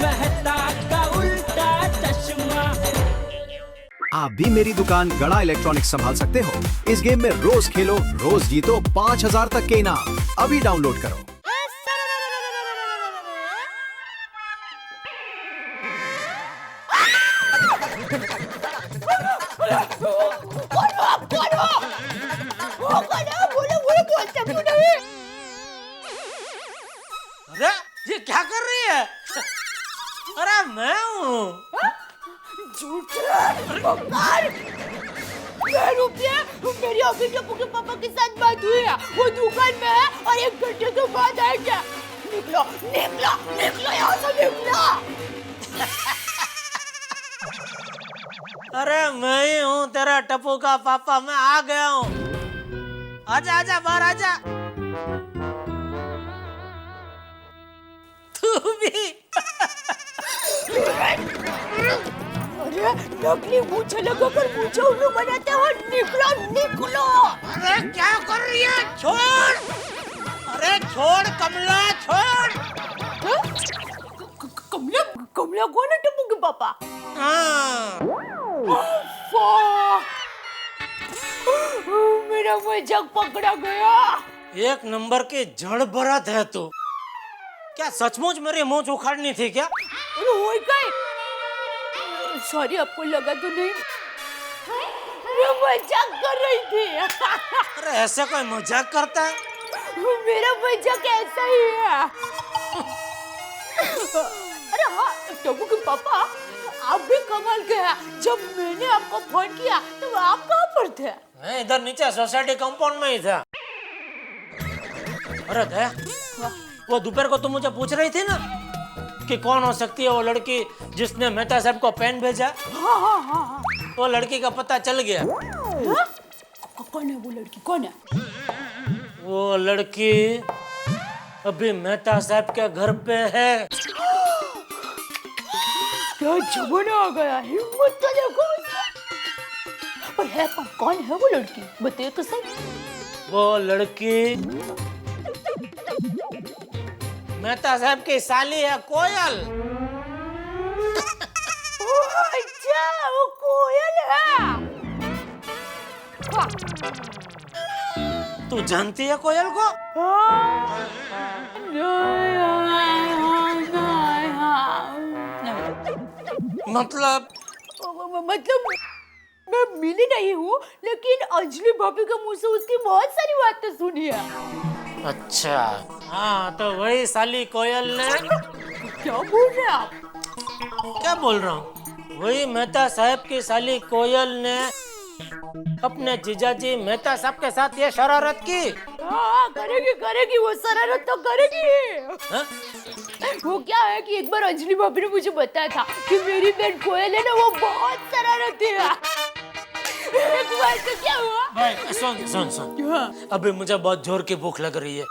मेहता का उल्टा चश्मा। आप भी मेरी दुकान गड़ा इलेक्ट्रॉनिक्स संभाल सकते हो। इस गेम में रोज खेलो, रोज जीतो 5000 तक के इनाम। अभी डाउनलोड करो। अरे ये क्या कर रही है? अरे मैं हूँ। मेरी अभी टप्पू के पापा के साथ बात हुई है, वो दुकान में है और 1 घंटे के बाद आएंगे। निकलो निकलो निकलो यहाँ से निकलो। अरे मैं ही हूँ तेरा टप्पू का पापा, मैं आ गया हूँ। आजा आजा बाहर आजा। तू भी। अरे नकली मूछें लगाकर मूछें उल्लू बनाते हो। निकलो निकलो। अरे क्या कर रही है? छोड़। अरे छोड़ कमला, छोड़। कमला कमला कौन है टप्पू के पापा? हाँ। मेरा मजाक पकड़ा गया। एक नंबर के जड़ भरत है तू। क्या सचमुच मेरी मूंछ उखाड़नी थी क्या? अरे वो कहीं सॉरी, आपको लगा तो नहीं? मैं मजाक कर रही थी। अरे ऐसे कोई मजाक करता है? मेरा मजाक ऐसा ही है। अरे हाँ टप्पू के पापा, आप भी कमाल के हैं। जब मैंने आपको फोन किया तो आप कहाँ पर थे? मैं इधर नीचे सोसाइटी कंपाउंड में ही था। अरे दया, वो दोपहर को तुम मुझे पूछ रही थी ना कि कौन हो सकती है वो लड़की जिसने मेहता साहब को पेन भेजा। हाँ। वो लड़की का पता चल गया। हाँ? कौन है वो लड़की, कौन है? वो लड़की अभी मेहता साहब के घर पे है। क्या जमाना आ गया, हिम्मत तो देखो उसकी। पर है कौन है वो लड़की, बताइए तो सही। वो लड़की मेहता साहब की साली है, कोयल। अच्छा वो कोयल है। तू जानती है कोयल को? मतलब मैं मिली नहीं हूँ, लेकिन अंजलि भाभी के मुंह से उसकी बहुत सारी बातें सुनी है। अच्छा हाँ, तो वही साली कोयल ने। क्या बोल रहे हैं आप? क्या बोल रहा हूँ? वही मेहता साहब की साली कोयल ने अपने जीजाजी मेहता साहब के साथ ये शरारत की। हाँ करेगी, वो शरारत तो करेगी। हा? वो क्या है कि एक बार अंजलि भाभी ने मुझे बताया था कि मेरी बहन कोयल है ना, वो बहुत शरारती है। एक बार तो क्या हुआ? भाई सुन। हाँ। अभी मुझे बहुत जोर की भूख लग रही है,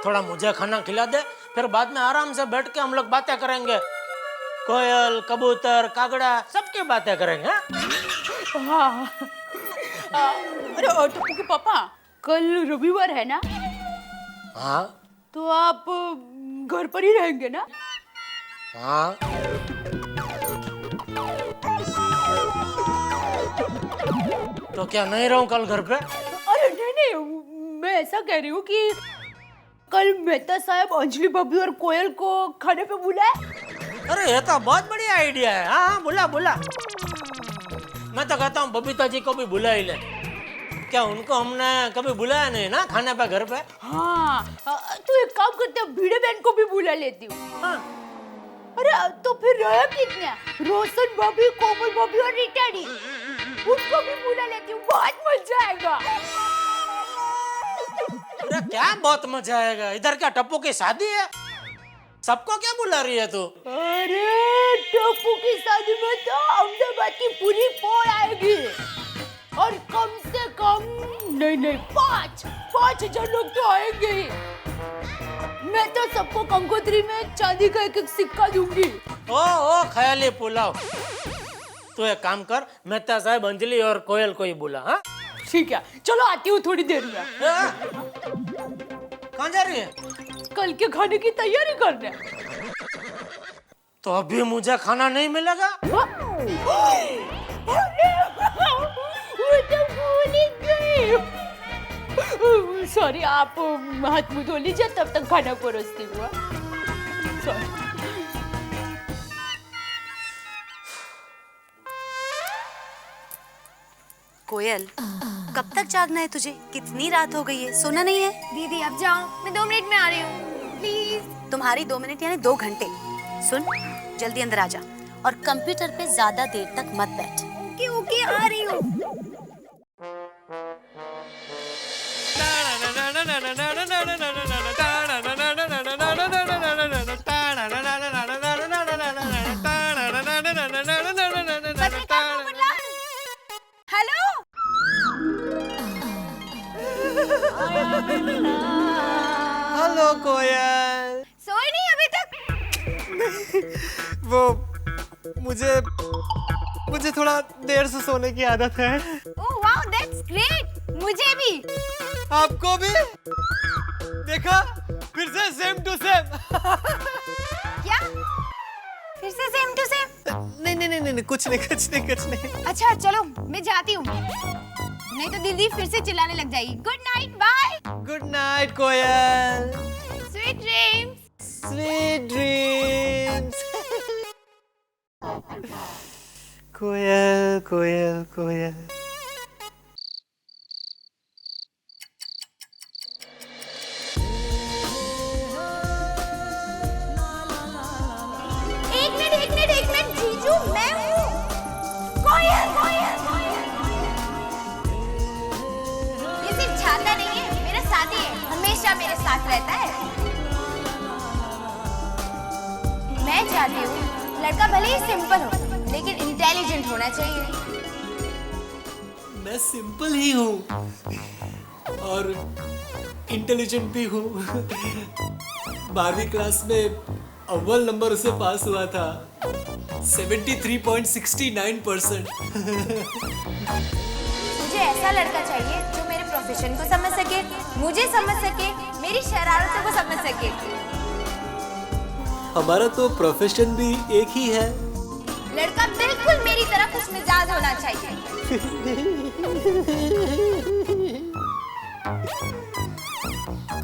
थोड़ा मुझे खाना खिला दे, फिर बाद में आराम से बैठ के हम लोग बातें करेंगे। कोयल, कबूतर, कागड़ा सबकी बातें करेंगे। हाँ। अरे टप्पू के पापा, कल रविवार है ना? हाँ तो आप घर पर ही रहेंगे ना? हाँ। तो क्या नहीं रहूं कल घर पे? अरे नहीं, मैं ऐसा कह रही हूँ कि कल मेहता साहब अंजलि भाभी और कोयल को खाने पे बुलाए। अरे ये तो बहुत बढ़िया आइडिया है। हाँ बुला। मैं तो कहता हूँ बबीता जी को भी बुला ही ले। क्या उनको हमने कभी बुलाया नहीं ना खाने पे घर पे? हाँ तो एक काम करते हैं, भिड़े बहन को भी बुला लेती हूँ। हाँ। अरे तो फिर रहे कितने? रोशन भाभी, कोमल भाभी और रिटाडी, उनको भी बुला लेती हूँ। बहुत मजा आएगा। अरे क्या बहुत मजा आएगा? इधर क्या टप्पू की शादी है? सबको क्या बुला रही है तू? अरे टप्पू की शादी में तो अहमदाबाद की पूरी पोल आएगी और कम से कम नहीं 5,000 लोग तो आएंगे। मैं तो सबको कंकोत्री में चांदी का एक सिक्का दूंगी। ओ ख्याली पुलाव। तू एक काम कर, मेहता साहब, अंजलि और कोयल को ही बुला। हाँ ठीक है, चलो आती हूँ थोड़ी देर में। कहाँ जा रही है? कल के खाने की तैयारी करने। तो अभी मुझे खाना नहीं मिलेगा? वो तो भूल ही गई। सॉरी, आप हाथ मुंह धो लीजिए, तब तक खाना परोसती हुआ। सॉरी। कोयल, कब तक जागना है तुझे? कितनी रात हो गई है, सोना नहीं है? दीदी अब जाओ, मैं 2 मिनट में आ रही हूँ प्लीज। तुम्हारी 2 मिनट यानी 2 घंटे। सुन, जल्दी अंदर आ जा और कंप्यूटर पे ज्यादा देर तक मत बैठ। ओके ओके, आ रही हूँ। हेलो, हेलो कोयल। सोए नहीं अभी तक? वो मुझे थोड़ा देर से सोने की आदत है। Oh wow, that's great. मुझे भी। आपको भी? देखा, फिर से सेम टू सेम। क्या? फिर से सेम टू सेम? नहीं, कुछ नहीं। अच्छा चलो, मैं जाती हूँ, नहीं तो दीदी फिर से चिल्लाने लग जाएगी। Good night, bye. Good night Koyal. Sweet dreams. Sweet dreams. Koyal Koyal Koyal. एक मिनट जीजू, मैं हूँ कोयल। ये सिर्फ छाता नहीं है, मेरा साथी है, हमेशा मेरे साथ रहता है। मैं चाहती हूँ लड़का भले ही सिंपल हो, लेकिन इंटेलिजेंट होना चाहिए। मैं सिंपल ही हूँ और इंटेलिजेंट भी हूँ। 12वीं क्लास में अव्वल नंबर से पास हुआ था, 73.69%। मुझे ऐसा लड़का चाहिए जो मेरे प्रोफेशन को समझ सके, मुझे समझ सके, मेरी शरारतों को समझ सके। हमारा तो प्रोफेशन भी एक ही है। लड़का बिल्कुल मेरी तरह खुशमिजाज होना चाहिए।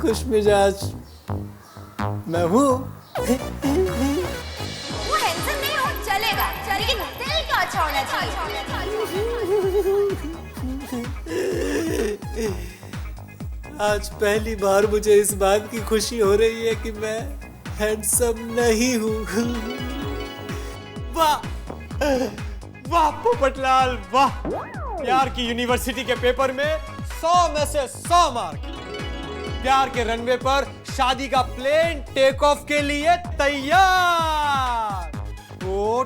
खुशमिजाज मैं हूँ। वो हैंडसम नहीं हो चलेगा, लेकिन दिल का अच्छा होना चाहिए। आज पहली बार मुझे इस बात की खुशी हो रही है कि मैं हैंडसम नहीं हूँ। वाह वाह पोपटलाल वाह। प्यार की यूनिवर्सिटी के पेपर में 100 में से 100 मार्क। प्यार के रनवे पर शादी का प्लेन टेक ऑफ के लिए तैयार। ओ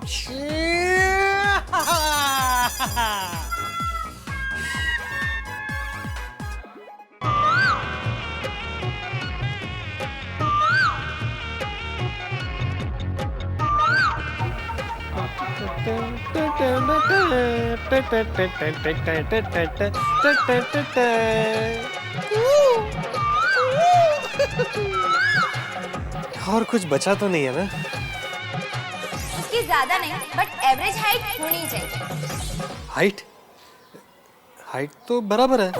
और कुछ बचा तो नहीं है ना? उसकी ज्यादा नहीं, बट एवरेज हाइट होनी चाहिए। हाइट तो बराबर है।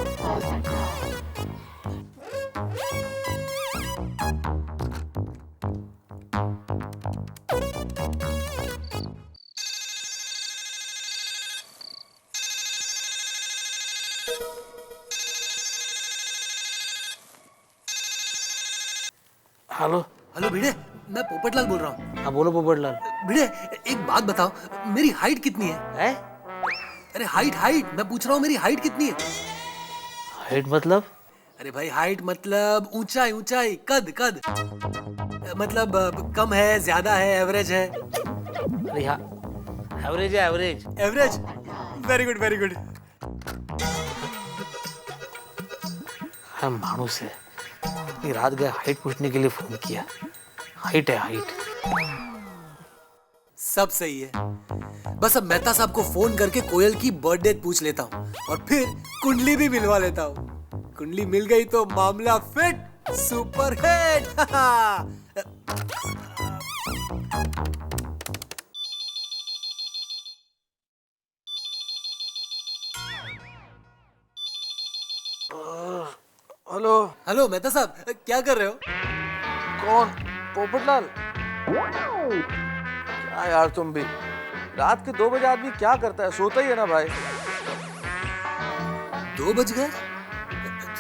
हेलो भिड़े, मैं पोपटलाल बोल रहा हूँ। हाँ बोलो पोपटलाल। भिड़े एक बात बताओ, मेरी हाइट कितनी है? अरे हाइट मैं पूछ रहा हूँ, मेरी हाइट कितनी है? हाइट मतलब? अरे भाई हाइट मतलब ऊंचाई कद मतलब कम है, ज्यादा है, एवरेज है? अरे हाँ, एवरेज है एवरेज। Average, very good. हाँ मानुस है, इतनी रात गए हाइट पूछने के लिए फोन किया। हाइट है हाइट। सब सही है। बस अब मेहता साहब को फोन करके कोयल की बर्थडे पूछ लेता हूँ और फिर कुंडली भी मिलवा लेता हूँ। कुंडली मिल गई तो मामला fit, super hit. Hello Mehta साहब, क्या कर रहे हो? कौन? पोपटलाल? क्या यार तुम भी, रात के 2 बजे आदमी क्या करता है, सोता ही है ना भाई। 2 बज गए?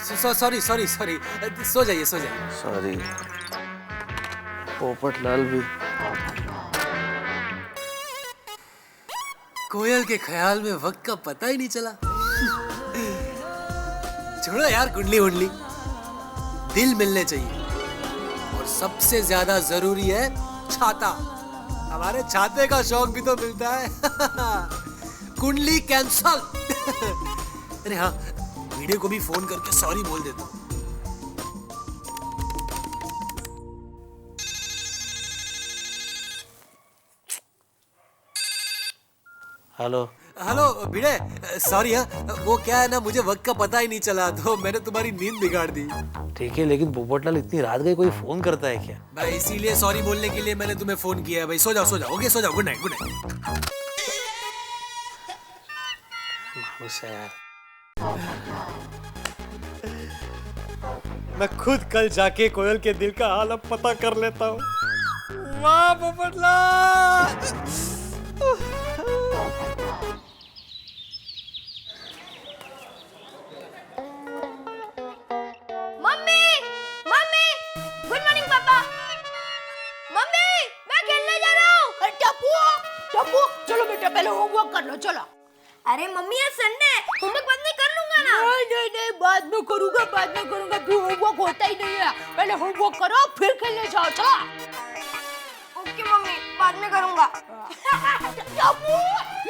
सॉरी सॉरी सॉरी, सो जाइए सो जाइए। सॉरी पोपटलाल भी। कोयल के ख्याल में वक्त का पता ही नहीं चला। छोड़ो यार कुंडली वुंडली, दिल मिलने चाहिए और सबसे ज्यादा जरूरी है छाता। हमारे छाते का शौक भी तो मिलता है। कुंडली कैंसल। अरे हाँ, वीडियो को भी फोन करके सॉरी बोल देता हूँ। हेलो हेलो भिड़े, सॉरी हाँ, वो क्या है ना, मुझे वक्त का पता ही नहीं चला तो मैंने तुम्हारी नींद बिगाड़ दी। ठीक है, लेकिन पोपटलाल इतनी रात गई, कोई फोन करता है क्या? भाई इसीलिए सॉरी बोलने के लिए मैंने तुम्हें फोन किया है भाई। सो जाओ ओके, सो जाओ। Good night good night. मैं खुद कल जाके कोयल के दिल का हाल अब पता कर लेता हूँ। वाह Popatlal. Mummy, mummy, good morning पापा। मम्मी, मैं खेलने जा रहा हूँ। अरे टप्पू, टप्पू, चलो बेटा पहले होमवर्क कर लो, चलो। अरे मम्मी आज संडे है, होमवर्क बाद में कर लूंगा ना। नहीं, बाद में करूंगा, फिर होमवर्क होता ही नहीं है। पहले होमवर्क करो फिर खेलने जाओ, चलो। ओके मम्मी, बाद में करूंगा। टप्पू,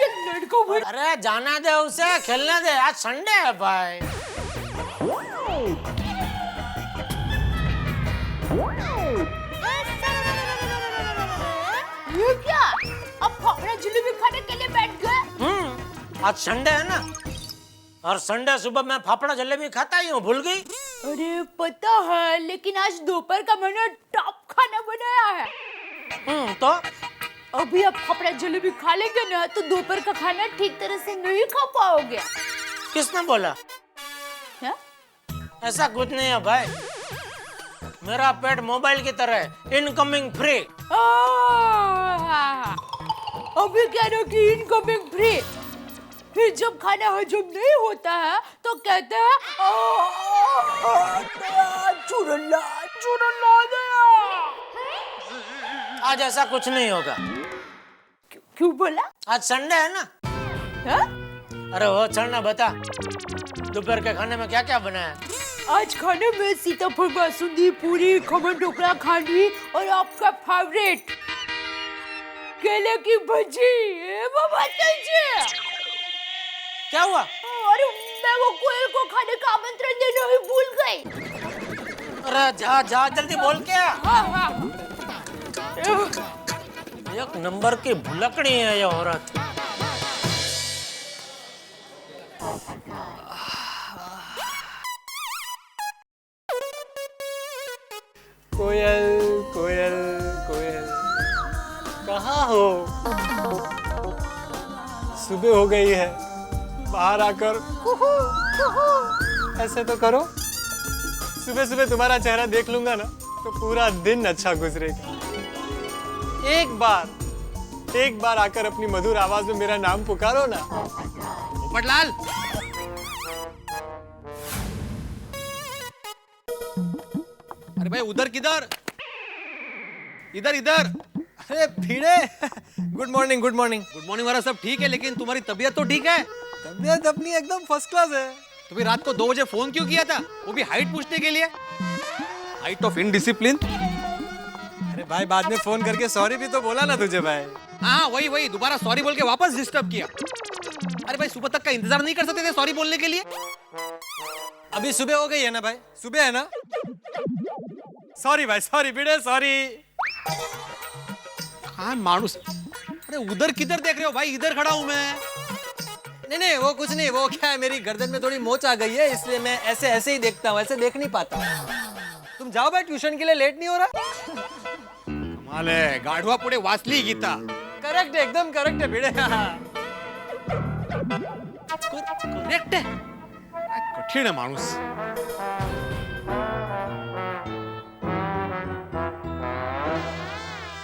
ये लड़कों में अरे जाना दे उसे, खेलने दे, आज संडे है भाई। ये क्या? अब फाफड़ा जलेबी खाने के लिए बैठ गए? आज संडे है ना, और संडे सुबह मैं फाफड़ा जलेबी खाता ही हूँ, भूल गई? अरे पता है, लेकिन आज दोपहर का मैंने टॉप खाना बनाया है। तो अभी आप फाफड़ा जलेबी खा लेंगे ना तो दोपहर का खाना ठीक तरह से नहीं खा पाओगे। किसने बोला? है? ऐसा कुछ नहीं है भाई, मेरा पेट मोबाइल की तरह है, इनकमिंग फ्री। अभी कह रहे हो कि इनकमिंग फ्री, फिर जब खाना हजम नहीं होता है तो कहते हैं चूरन ला गया। आज ऐसा कुछ नहीं होगा। क्यों बोला? आज संडे है ना। है? अरे वो छोड़ना, बता दोपहर के खाने में क्या क्या बनाया? आज खाने में सीताफल बासुंदी, पूरी, खमन ढोकला, खांडवी और आपका फेवरेट केले की भजी। वो बताइए क्या हुआ? अरे मैं वो कोयल को खाने का आमंत्रण देना ही भूल गई। अरे जा जल्दी बोल के आ। हाँ। एक नंबर की भुलकड़ी है ये औरत। कोयल कोयल कोयल, कहाँ हो? सुबह हो गई है, बाहर आकर ऐसे तो करो। सुबह सुबह तुम्हारा चेहरा देख लूंगा ना तो पूरा दिन अच्छा गुजरेगा। एक बार आकर अपनी मधुर आवाज में मेरा नाम पुकारो ना। पोपटलाल, अरे भाई उधर किधर? इधर इधर। अरे Bhide, good morning good morning. Good morning वाला सब ठीक है, लेकिन तुम्हारी तबीयत तो ठीक है? तबीयत अपनी एकदम फर्स्ट क्लास है। तो फिर रात को 2 बजे फोन क्यों किया था? वो भी हाइट पूछने के लिए? Height of indiscipline. अरे भाई बाद में फोन करके सॉरी भी तो बोला ना तुझे भाई। हाँ वही दोबारा सॉरी बोल के वापस डिस्टर्ब किया। अरे भाई सुबह तक का इंतजार नहीं कर सकते थे सॉरी बोलने के लिए? अभी सुबह हो गई है ना भाई, सुबह है ना। सॉरी भाई, सॉरी भिड़े, सॉरी। हाँ मानुस। अरे उधर किधर देख रहे हो भाई? इधर खड़ा हूं मैं। नहीं वो कुछ नहीं, वो क्या है मेरी गर्दन में थोड़ी मोच आ गई है, इसलिए मैं ऐसे ही देखता हूँ, ऐसे देख नहीं पाता। तुम जाओ भाई, ट्यूशन के लिए लेट नहीं हो रहा? कमाल है, गाढ़वा पुढे वाचली गीता। करेक्ट है, एकदम करेक्ट है भिड़े। करेक्ट है। काय कठीण आहे माणूस।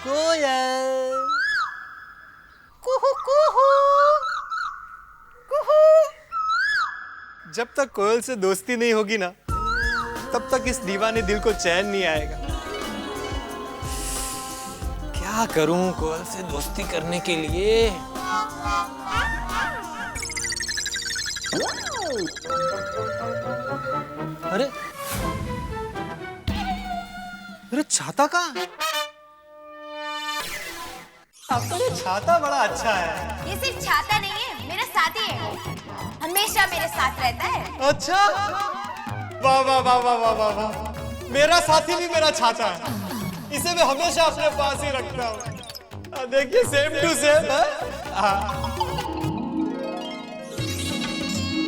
कोयल कुहू कुहू कुहू। जब तक कोयल से दोस्ती नहीं होगी ना, तब तक इस दीवाने दिल को चैन नहीं आएगा। क्या करूं कोयल से दोस्ती करने के लिए? अरे मेरा छाता कहाँ है? आपका ये छाता बड़ा अच्छा है। ये सिर्फ छाता नहीं है, मेरा साथी है, हमेशा मेरे साथ रहता है। अच्छा, वाह वाह वाह वाह वाह वाह वाह। मेरा साथी भी मेरा छाता है, इसे मैं हमेशा अपने पास ही रखता हूँ। देखिए सेम टू सेम।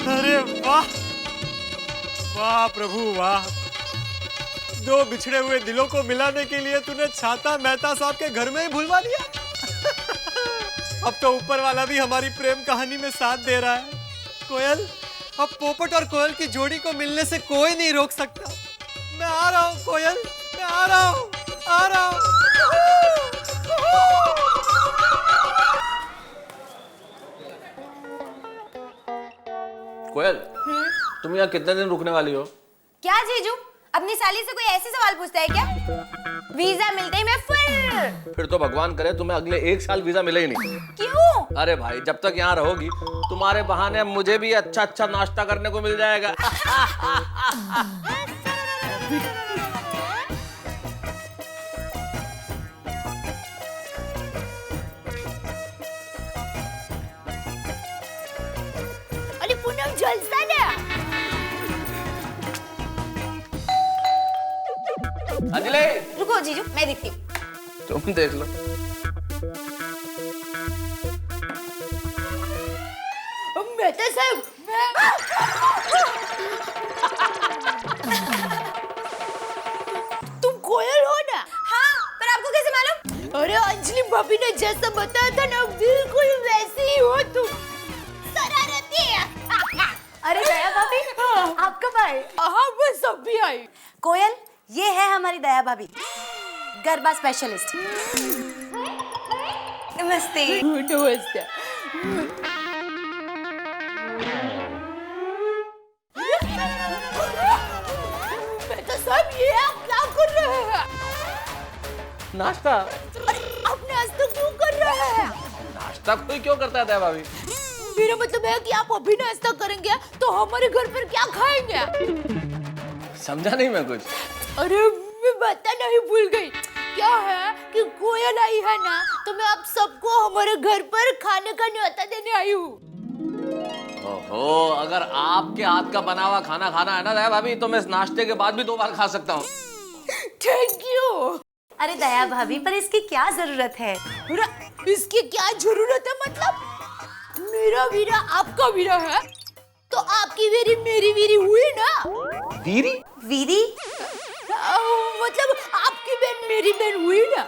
अरे वाह वाह प्रभु वाह, दो बिछड़े हुए दिलों को मिलाने के लिए तूने छाता मेहता साहब के घर में ही भुलवा दिया। अब तो ऊपर वाला भी हमारी प्रेम कहानी में साथ दे रहा है। कोयल, अब पोपट और कोयल की जोड़ी को मिलने से कोई नहीं रोक सकता। मैं आ रहा हूँ कोयल, मैं आ रहा हूँ, आ रहा हूँ। कोयल, तुम यहाँ कितने दिन रुकने वाली हो? क्या जीजू, अपनी साली से कोई ऐसे सवाल पूछता है क्या? वीजा मिलते ही मैं फिर तो भगवान करे तुम्हें अगले 1 साल वीजा मिले ही नहीं। क्यों? अरे भाई, जब तक यहाँ रहोगी तुम्हारे बहाने मुझे भी अच्छा अच्छा नाश्ता करने को मिल जाएगा। अरे पूनम जलसा ना। अंजलि, रुको जीजू, मैं देखती हूँ। तुम देख लो। मेहता साहब, तुम कोयल हो ना? हाँ, पर आपको कैसे मालूम? अरे अंजलि भाभी ने जैसा बताया था ना, बिल्कुल वैसे ही हो तुम। शरारती है। अरे दया भाभी, आप कब आए? हाँ, मैं सब भी आई। कोयल, ये है हमारी दया भाभी, गरबा स्पेशलिस्ट। नमस्ते। नमस्ते। मेहता साहब, ये आप क्या कर रहे हैं? नाश्ता? अरे आप नाश्ता क्यों कर रहे हैं? नाश्ता कोई क्यों करता है दया भाभी? मेरा मतलब है कि आप अभी नाश्ता करेंगे तो हमारे घर पर क्या खाएंगे? समझा नहीं मैं कुछ। अरे मैं बता नहीं भूल गई। क्या है कि कोयल आई है ना, तो मैं आप सबको हमारे घर पर खाने का न्योता देने आई हूँ। ओहो, अगर आपके हाथ का बना हुआ खाना खाना है ना दया भाभी, तो मैं इस नाश्ते के बाद भी 2 बार खा सकता हूँ। Thank you. अरे दया भाभी, पर इसकी क्या जरूरत है? इसकी क्या जरूरत है मतलब? मेरा वीरा आपका वीरा है, तो आपकी वीरी मेरी वीरी हुई ना? वीरी? वीरी? मतलब आपकी बहन मेरी बहन हुई ना?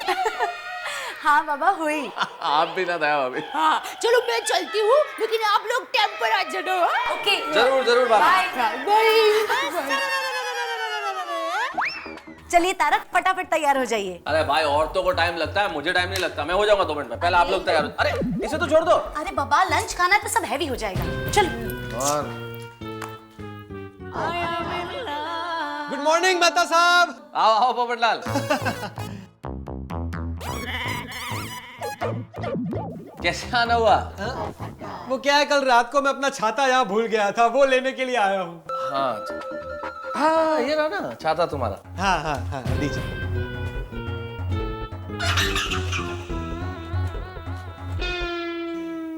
हाँ बाबा, हुई। आप भी ना दया भाभी। हाँ, चलो मैं चलती हूँ, लेकिन आप लोग टाइम पर आ जाना। ओके, जरूर जरूर बाय। बाय। चलिए तारक, फटाफट तैयार हो जाइए। अरे भाई, औरतों को टाइम लगता है, मुझे टाइम नहीं लगता। मैं हो जाऊंगा 2 मिनट में। पहले आप लोग तैयार हो। अरे इसे तो छोड़ दो। अरे बाबा, लंच खाना तो सब हैवी हो जाएगा। चल। गुड मॉर्निंग मेहता साहब। आओ आओ पोपटलाल। कैसे आना हुआ? वो क्या है, कल रात को मैं अपना छाता यहाँ भूल गया था, वो लेने के लिए आया हूँ। हाँ, ये रहा ना छाता तुम्हारा। हाँ हाँ हाँ, दीजिए।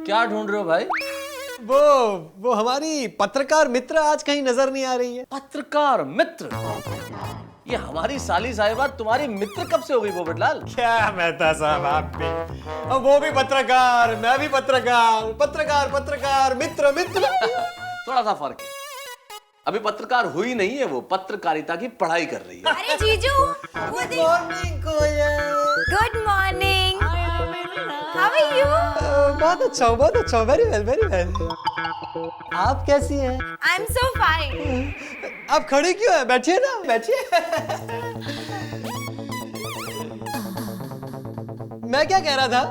क्या ढूंढ रहे हो भाई? वो हमारी पत्रकार मित्र आज कहीं नजर नहीं आ रही है। पत्रकार मित्र? ये हमारी साली साहिबा तुम्हारी मित्र कब से हो गई पोपटलाल? क्या मेहता साहब, आप भी, अब वो भी पत्रकार, मैं भी पत्रकार, पत्रकार पत्रकार, मित्र मित्र। थोड़ा सा फर्क है। अभी पत्रकार हुई नहीं है, वो पत्रकारिता की पढ़ाई कर रही है। अरे जीजू, morning Koyal. Good morning. How are you? बहुत अच्छा, वेरी वेल, वेरी वेल। आप कैसी हैं? I am so fine. आप खड़ी क्यों है? बैठिए ना, बैठिए। मैं क्या कह रहा था?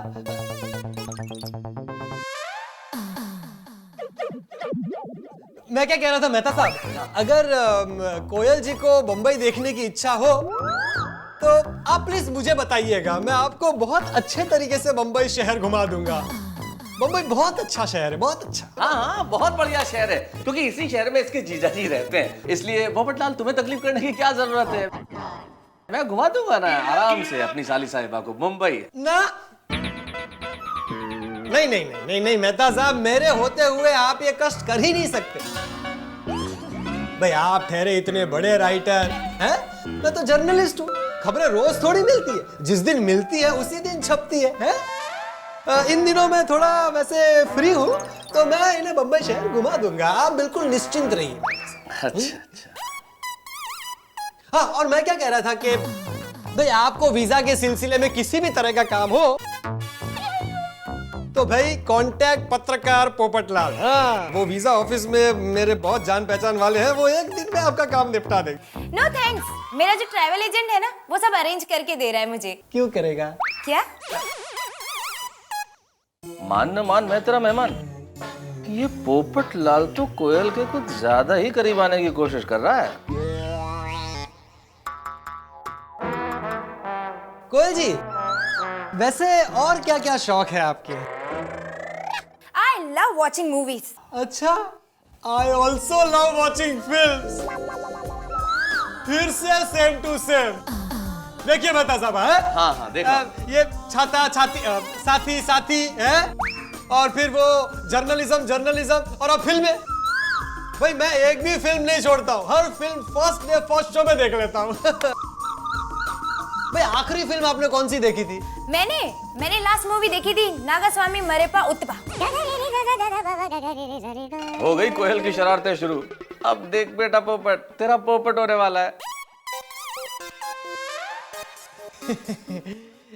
मेहता साहब, अगर कोयल जी को बम्बई देखने की इच्छा हो तो आप प्लीज मुझे बताइएगा, मैं आपको बहुत अच्छे तरीके से बम्बई शहर घुमा दूंगा। बम्बई बहुत अच्छा शहर है, बहुत अच्छा। हाँ, बहुत बढ़िया शहर है, क्योंकि इसी शहर में इसके जीजा जी रहते हैं, इसलिए पोपटलाल तुम्हें तकलीफ करने की क्या जरूरत है। मैं घुमा दूंगा ना आराम से अपनी साली साहिबा को मुंबई। ना, नहीं मेहता साहब, मेरे होते हुए आप ये कष्ट कर ही नहीं सकते। भाई आप ठहरे इतने बड़े राइटर हैं, मैं तो जर्नलिस्ट हूँ। खबरें रोज थोड़ी मिलती है, जिस दिन मिलती है उसी दिन छपती है? इन दिनों मैं थोड़ा वैसे फ्री हूँ, तो मैं इन्हें बम्बई शहर घुमा दूंगा, आप बिल्कुल निश्चिंत रहिए। अच्छा। हाँ, और मैं क्या कह रहा था कि भाई आपको वीजा के सिलसिले में किसी भी तरह का काम हो तो भाई कांटेक्ट पत्रकार पोपटलाल। हाँ, वो वीजा ऑफिस में मेरे बहुत जान पहचान वाले हैं, वो एक दिन में आपका काम निपटा देंगे। नो थैंक्स, मेरा जो ट्रैवल एजेंट है ना, वो सब अरेंज करके दे रहा है मुझे। क्यों करेगा? क्या? मान न मान, मैं तेरा मेहमान। ये पोपटलाल तो कोयल के कुछ ज्यादा ही करीब आने की कोशिश कर रहा है। कोयल जी, वैसे और क्या क्या शौक है आपके? I love watching movies. अच्छा, I also love watching films. फिर से सेम टू सेम। देखिए मेहता साहब, है? हाँ, देखो। ये छाता छाती, साथी साथी है, और फिर वो जर्नलिज्म, और अब फिल्में। भाई मैं एक भी फिल्म नहीं छोड़ता हूँ, हर film first day first show में देख लेता हूँ। भाई आखिरी फिल्म आपने कौन सी देखी थी? मैंने लास्ट मूवी देखी थी नागास्वामी मरेपा उत्पा। हो गई कोयल की शरारतें शुरू। अब देख बेटा पोपट, तेरा पोपट होने वाला है।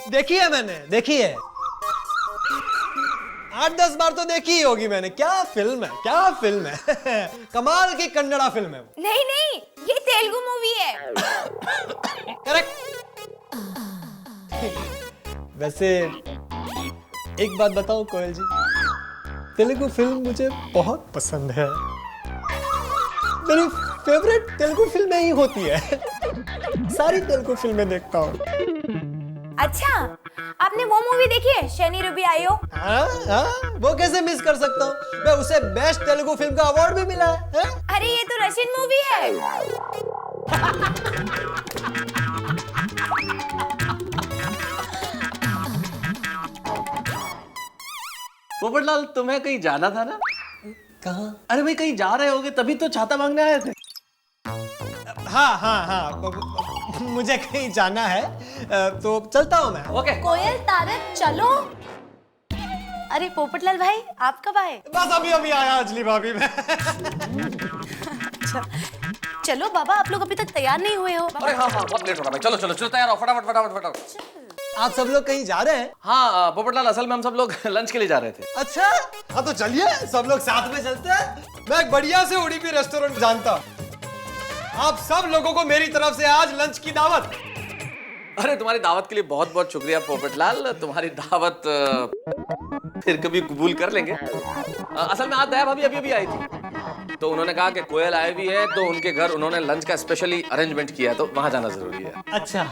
देखी है मैंने, देखी है 8-10 बार तो देखी ही होगी मैंने। क्या फिल्म है, कमाल की कन्नड़ा फिल्म है वो। नहीं, ये तेलुगु मूवी है। करेक्ट। वैसे एक बात बताओ कोयल जी, तेलुगु फिल्म मुझे बहुत पसंद है। मेरी फेवरेट तेलुगु फिल्में ही होती है। सारी तेलुगु फिल्में देखता हूँ। अच्छा, आपने वो मूवी देखी है शनि रूबी आयो? हाँ, वो कैसे मिस कर सकता हूँ मैं, उसे बेस्ट तेलुगु फिल्म का अवार्ड भी मिला है। अरे ये तो रशियन मूवी है। पोपटलाल, तुम्हें कहीं जाना था ना? कहाँ? अरे भाई कहीं जा रहे होगे तभी तो छाता मांगने आए थे। हाँ, मुझे कहीं जाना है, तो चलता हूँ मैं। ओके। कोयल तारक चलो। अरे पोपटलाल भाई, आप कब आए? बस अभी आया अंजलि भाभी में। अच्छा, चलो बाबा, आप लोग अभी तक तैयार नहीं हुए हो। अरे हाँ, बहुत लेट हो रहा है। चलो तैयार हो, फटाफट। आप सब लोग कहीं जा रहे हैं? हाँ पोपटलाल, असल में हम सब लोग लंच के लिए जा रहे थे। अच्छा, हाँ तो चलिए सब लोग साथ में चलते हैं। मैं एक बढ़िया से उडुपी रेस्टोरेंट जानता हूँ, आप सब लोगों को मेरी तरफ से आज लंच की दावत। अरे तुम्हारी दावत के लिए बहुत बहुत शुक्रिया पोपटलाल, तुम्हारी दावत फिर कभी कबूल कर लेंगे। असल में आज दया भाभी अभी आई थी, तो उन्होंने कहा कि कोयल आए भी है, तो उनके घर उन्होंने लंच का स्पेशली अरेंजमेंट किया है, तो वहां जाना जरूरी है। अच्छा।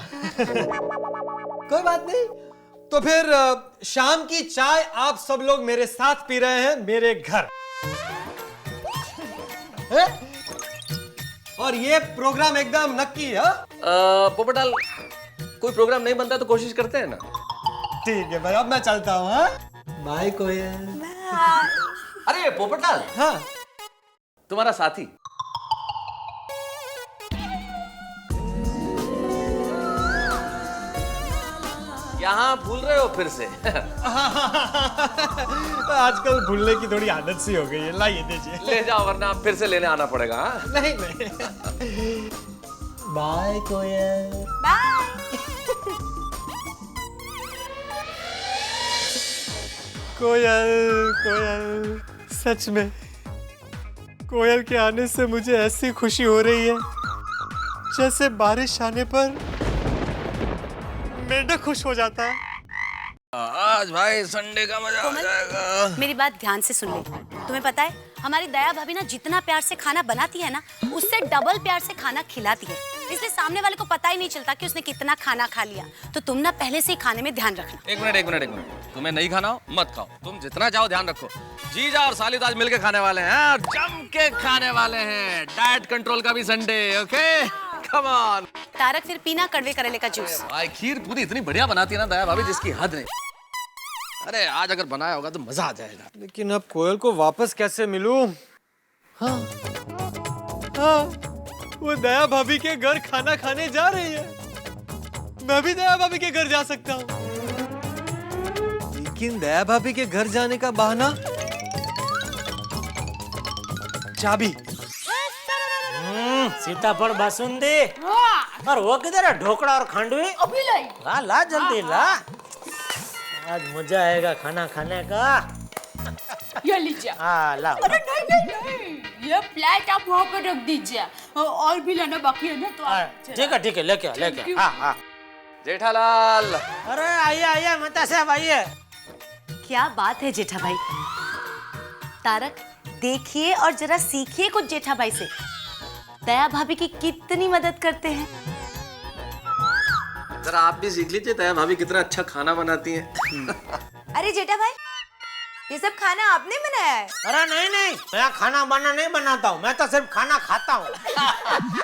कोई बात नहीं, तो फिर शाम की चाय आप सब लोग मेरे साथ पी रहे हैं मेरे घर है? और ये प्रोग्राम एकदम नक्की है। पोपटलाल, कोई प्रोग्राम नहीं बनता तो कोशिश करते हैं ना। ठीक है भाई, अब मैं चलता हूँ। हाँ, बाय कोयल। अरे पोपटलाल, हाँ, तुम्हारा साथी। यहाँ भूल रहे हो फिर से? आजकल भूलने की थोड़ी आदत सी हो गई है। लाइए दीजिए। ले जाओ, वरना फिर से लेने आना पड़ेगा। हाँ? नहीं। बाय कोयल। बाय। कोयल कोयल, सच में कोयल के आने से मुझे ऐसी खुशी हो रही है जैसे बारिश आने पर मेंढक खुश हो जाता है। आज भाई संडे का मजा आ जाएगा। मेरी बात ध्यान से सुन ले। तुम्हें पता है हमारी दया भाभी ना जितना प्यार से खाना बनाती है ना उससे डबल प्यार से खाना खिलाती है, इसलिए सामने वाले को पता ही नहीं चलता कि उसने कितना खाना खा लिया। तो तुम ना पहले से ही खाने में ध्यान रखना। एक मिनट, तुम्हें नहीं खाना हो मत खाओ, तुम जितना चाहो ध्यान रखो। जीजा और साली तो आज मिलके खाने वाले हैं और जम के खाने वाले हैं। डाइट कंट्रोल का भी Sunday, okay come on. Tarak फिर पीना कड़वे करेले का जूस। भाई खीर पूरी इतनी बढ़िया बनाती है ना दया भाभी जिसकी हद नहीं। अरे आज अगर बनाया होगा तो मजा आ जाएगा। लेकिन अब कोयल को वापस कैसे मिलूं? हाँ, वो दया भाभी के घर खाना खाने जा रही है। मैं भी दया भाभी के घर जा सकता हूँ, लेकिन दया भाभी के घर जाने का बहाना चाबी। सीताफल बासुंदी और वो किधर है? ढोकड़ा और खांडवी अभी लाई। ला ला जल्दी ला, आज मजा आएगा खाना खाने का। ये लीजिए। हाँ लाओ। अरे नहीं, ये प्लेट आप वहाँ पर रख दीजिए, और भी लाना बाकी है ना तो। ठीक है लेके हाँ। जेठालाल। अरे आइए मेहता साहब आइए। क्या बात है जेठा भाई। तारक देखिए और जरा सीखिए कुछ जेठा भाई से। दया भाभी की कितनी मदद करते हैं। जरा आप भी सीख लीजिए दया भाभी कितना अच्छा खाना बनाती हैं। अरे जेठा भाई, ये सब खाना आपने बनाया है? अरे नहीं, मैं खाना बनाना नहीं बनाता हूँ, मैं तो सिर्फ खाना खाता हूँ।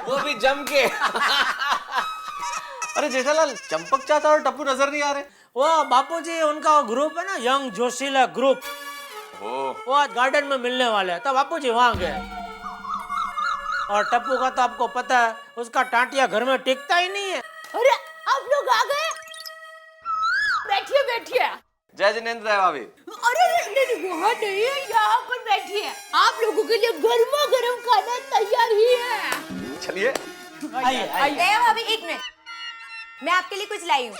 वो भी जम के। अरे जेठालाल, चंपक चाचा और टप्पू नजर नहीं आ रहे। वो बापूजी उनका वो ग्रुप है ना, यंग जोशीला ग्रुप, वो आज गार्डन में मिलने वाले हैं, तो बापूजी वहाँ गए। और टप्पू का तो आपको पता है, उसका टांटिया घर में टिकता ही नहीं है। अरे आप लोग आ गए, बैठिए। जय जिनेंद्र दया भाभी। अरे नहीं, वहाँ नहीं है, यहाँ पर बैठिए। आप लोगों के लिए गर्मा गर्म खाना तैयार ही है। चलिए आइए। दया भाभी एक मिनट, मैं आपके लिए कुछ लाई हूँ,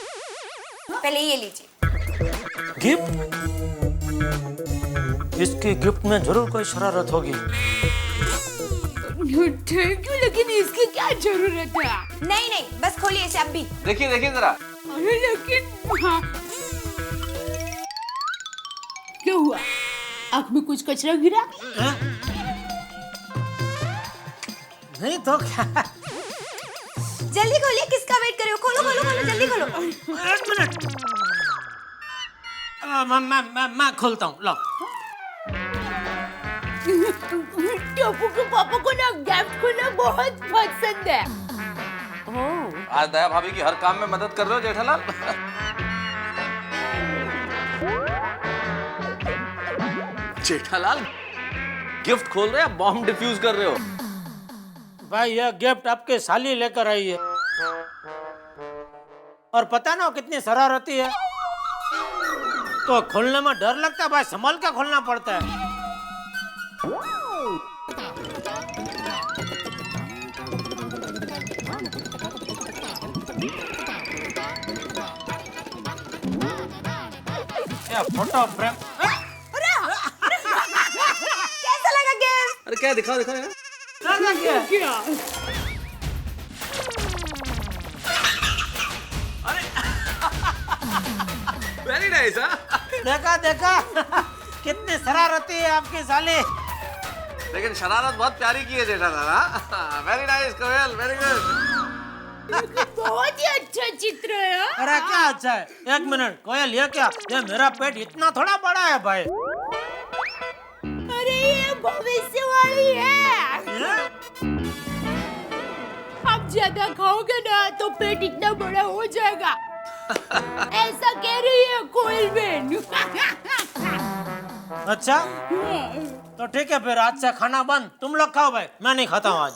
पहले ये लीजिए। गिफ्ट? इसकी गिफ्ट में जरूर कोई शरारत होगी। थैंक यू, लेकिन इसकी क्या जरूरत है? नहीं, बस खोलिए इसे अब भी। देखिए जरा। अरे लेकिन हाँ। क्या हुआ? आँख में कुछ कचरा गिरा? नहीं तो क्या? जल्दी खोलिए, किसका वेट कर रहे हो? खोलो जल्दी खोलो। एक मिनट, मैं खोलता हूँ, लो। टप्पू के पापा को ना गिफ्ट खोलना बहुत पसंद है। आज दया भाभी की हर काम में मदद कर रहे हो जेठालाल। जेठालाल गिफ्ट खोल रहे हैं, बॉम्ब डिफ्यूज कर रहे हो? भाई यह गिफ्ट आपके साली लेकर आई है, और पता ना कितनी शरारती है, तो खोलने में डर लगता है भाई, संभाल के खोलना पड़ता है। क्या फोटो फ्रेम? कैसा लगा गिफ्ट? अरे क्या दिखाओ यार। क्या? Very nice. देखा कितनी शरारती है आपकी साली। लेकिन शरारत बहुत प्यारी की है जेठालाल। वेरी नाइस कोयल, वेरी गुड। बहुत ही अच्छा चित्र है। अरे क्या अच्छा है? एक मिनट कोयल, ये क्या? ये मेरा पेट इतना थोड़ा बड़ा है भाई। अरे ये भविष्यवाणी है। आप ज्यादा खाओगे ना तो पेट इतना बड़ा हो जाएगा, ऐसा कह रही है कोयल बहन। अच्छा तो ठीक है, फिर आज से खाना बंद, तुम लोग खाओ भाई, मैं नहीं खाता हूँ आज।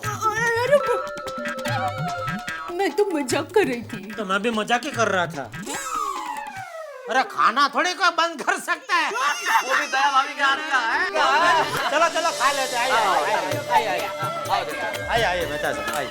मैं तो मजाक कर रही थी। तो मैं भी मजाक ही कर रहा था। अरे खाना थोड़ी कोई बंद कर सकता है, वो भी दया भाभी के हाथ का है। चलो खा लेते हैं। आइए बेटा आइए।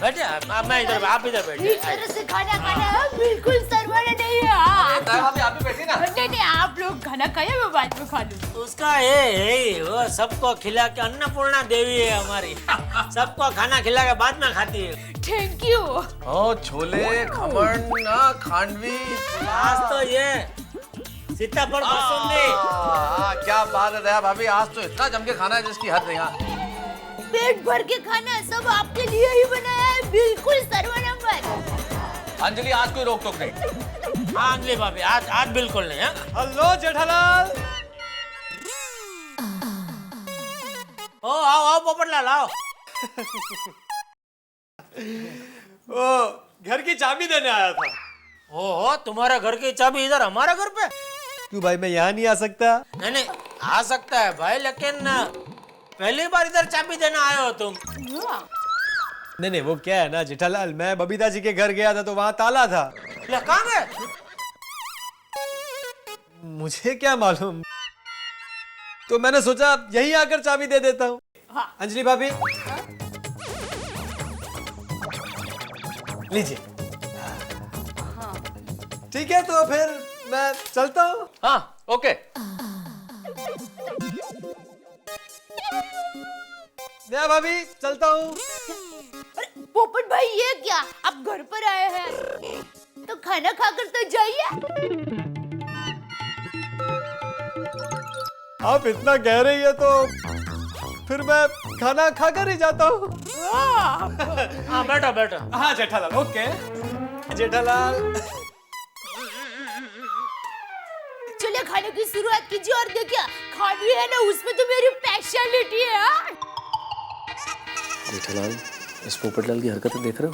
बैठिए, मैं इधर, आप इधर बैठिए। इस तरह से खाना खाना बिल्कुल शर्माना नहीं है। दया भाभी आप भी बैठिए ना। नहीं आप लोग खाना खाइए, मैं बाद में खा लूँ। उसका ये वो सबको खिला के, अन्नपूर्णा देवी है हमारी, सबको खाना खिला के बाद में खाती है। Thank you. ओ छोले, खमण ना, खांडवी। आज तो ये सीताफल बासुंदी। क्या बात है दया भाभी, आज तो इतना जम के खाना है जिसकी हद नहीं। पेट भर के खाना सब आपके लिए ही बनाया है, बिल्कुल सर्वनंबर। अंजलि आज कोई रोक टोक नहीं। हाँ अंजलि भाभी, आज बिल्कुल नहीं है। हेलो जेठालाल। ओ आओ पोपटलाल आओ। ओ घर की चाबी देने आया था। ओहो, तुम्हारे घर की चाबी इधर हमारे घर पे? क्यों भाई, मैं यहाँ नहीं आ सकता? नहीं आ सकता है भाई, लेकिन पहली बार इधर चाबी देना आए हो तुम। नहीं वो क्या है ना जेठालाल, मैं बबीता जी के घर गया था तो वहाँ ताला था। कहाँ गए? मुझे क्या मालूम, तो मैंने सोचा यहीं आकर चाबी दे देता हूँ। अंजलि भाभी लीजिए। ठीक है तो फिर मैं चलता हूँ। हाँ ओके। दया भाभी चलता हूँ। पोपट भाई ये क्या, आप घर पर आए हैं तो खाना खाकर तो जाइए। आप इतना कह रही है तो फिर मैं खाना खाकर ही जाता हूँ। हाँ बैठो बैठो। हाँ जेठालाल ओके। जेठालाल चलिए खाने की शुरुआत कीजिए, और देखिए खानी है ना, उसमें तो मेरी स्पेशलिटी है। जेठालाल, इस पोपटलाल की हरकतें देख रहे हो?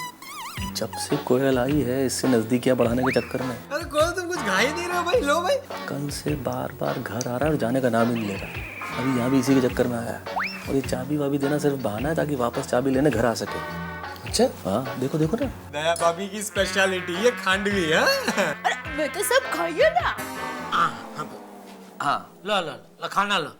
जब से कोयल आई है इससे नजदीकियां बढ़ाने के चक्कर में। अरे कोयल तुम कुछ खा ही नहीं रहे हो भाई। लो भाई। कल से बार बार घर आ रहा है और जाने का नाम ही नहीं ले रहा। अभी यहाँ भी इसी के चक्कर में आया है। और ये चाबी वाबी देना सिर्फ बहाना है ताकि वापस चाबी लेने घर आ सके। अच्छा हाँ देखो देखो ना। दया भाभी की स्पेशलिटी ये खांडवी है। अरे मैं तो सब खाइए ना। हाँ लो खाना लो।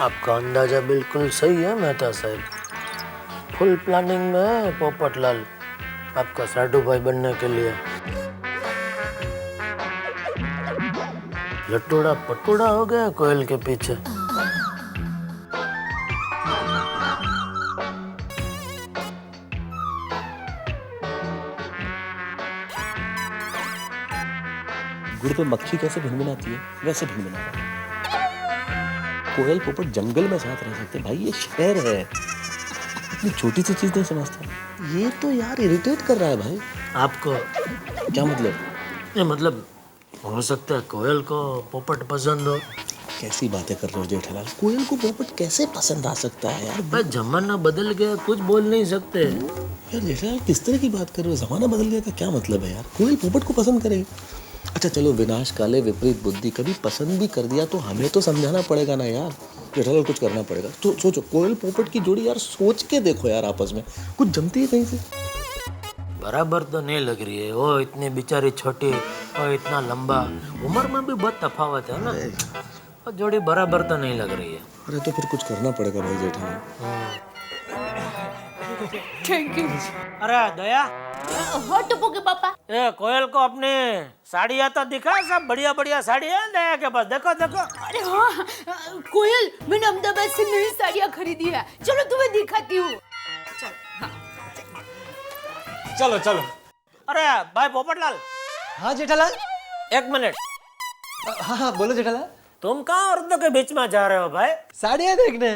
आपका अंदाजा बिल्कुल सही है मेहता साहब। फुल प्लानिंग में है पोपटलाल आपका साडू भाई बनने के लिए। लटूड़ा पटूड़ा हो गया कोयल के पीछे। गुड़ पे मक्खी कैसे भिनभिनाती है वैसे भिनभिना रहा है। कोयल पोपट जंगल में साथ रह सकते भाई, ये शहर है। इतनी छोटी सी चीज नहीं समझता। ये तो यार इरिटेट कर रहा है भाई। आपको क्या मतलब? ये मतलब हो सकता है कोयल को पोपट पसंद हो। कैसी बातें कर रहे हो जेठालाल? कोयल को पोपट कैसे पसंद आ सकता है यार? भाई जमाना बदल गया, कुछ बोल नहीं सकते। यार जेठालाल किस तरह की बात कर रहे हो? जमाना बदल गया का क्या मतलब है यार? कोयल पोपट को पसंद करे। अच्छा चलो विनाश काले विपरीत बुद्धि, कभी पसंद भी कर दिया तो हमें तो समझाना पड़ेगा ना यार। जेठालाल कुछ करना पड़ेगा। तो सोचो कोयल पोपट की जोड़ी यार, सोच के देखो यार, आपस में कुछ जमती है कहीं से? बराबर तो नहीं लग रही है। वो इतनी बेचारी छोटी और इतना लंबा, उम्र में भी बहुत तफावत है ना। और जोड़ी बराबर तो नहीं लग रही है। अरे तो फिर कुछ करना पड़ेगा भाई जेठालाल। Thank you. अरे दया, हाँ टप्पू के पापा। ये कोयल को अपने साड़ियाँ तो दिखा, सब बढ़िया बढ़िया साड़ी है दया के पास। देखो देखो। अरे हाँ कोयल, मैंने अहमदाबाद से नई साड़ियाँ खरीदी है, चलो तुम्हें दिखाती हूँ। चलो चलो। अरे भाई पोपटलाल। हाँ जेठालाल। एक मिनट। हाँ बोलो जेठालाल। तुम कहाँ औरतों के बीच में जा रहे हो भाई? साड़ियाँ देखने।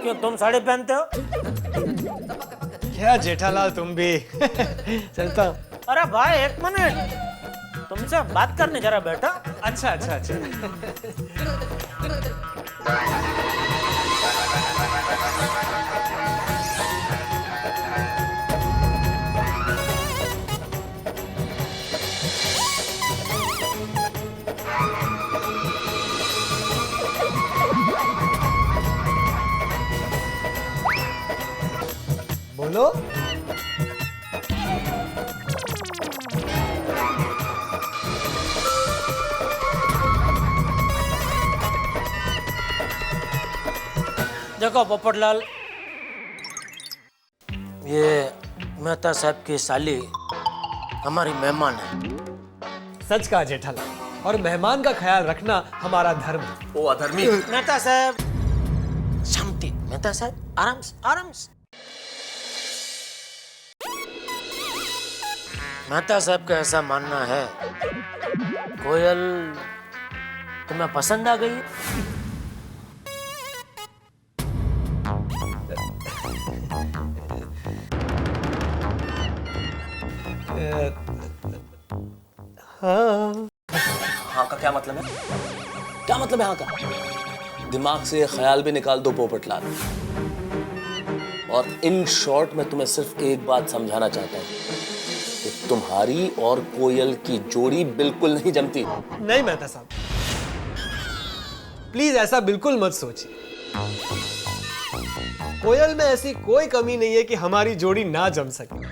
क्यों तुम साड़ी पहनते हो? क्या जेठालाल तुम भी। चलता हूँ। अरे भाई एक मिनट। तुमसे बात करने जरा बैठा। अच्छा अच्छा अच्छा। बोलो। देखो पोपटलाल, ये मेहता साहब की साली हमारी मेहमान है। सच कहा जेठालाल, और मेहमान का ख्याल रखना हमारा धर्म है। ओ अधर्मी। मेहता साहब शांति, मेहता साहब आराम से आराम से। मेहता साहब का ऐसा मानना है कोयल तुम्हें पसंद आ गई। हाँ का क्या मतलब है? क्या मतलब है हाँ का? दिमाग से ख्याल भी निकाल दो पोपटलाल। और इन शॉर्ट मैं तुम्हें सिर्फ एक बात समझाना चाहता हूँ कि तुम्हारी और कोयल की जोड़ी बिल्कुल नहीं जमती। नहीं मेहता साहब, प्लीज ऐसा बिल्कुल मत सोचिए। कोयल में ऐसी कोई कमी नहीं है कि हमारी जोड़ी ना जम सके।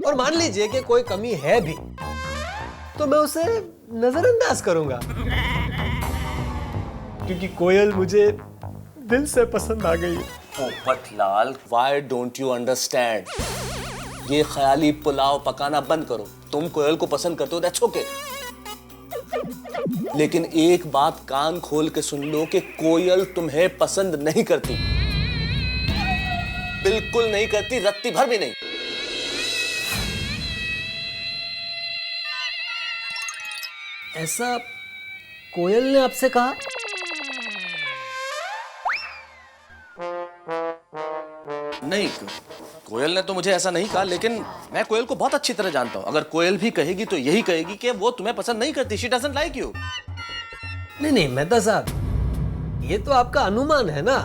और मान लीजिए कि कोई कमी है भी, तो मैं उसे नजरअंदाज करूंगा, क्योंकि कोयल मुझे दिल से पसंद आ गई। Popatlal, why don't you understand? ये ख्याली पुलाव पकाना बंद करो। तुम कोयल को पसंद करते हो, दैट्स ओके। लेकिन एक बात कान खोल के सुन लो कि कोयल तुम्हें पसंद नहीं करती, बिल्कुल नहीं करती, रत्ती भर भी नहीं। ऐसा कोयल ने आपसे कहा? नहीं, कोयल ने तो मुझे ऐसा नहीं कहा, लेकिन मैं कोयल को बहुत अच्छी तरह जानता हूं। अगर कोयल भी कहेगी तो यही कहेगी कि वो तुम्हें पसंद नहीं करती। She doesn't like you. नहीं नहीं मेहता साहब, ये तो आपका अनुमान है ना,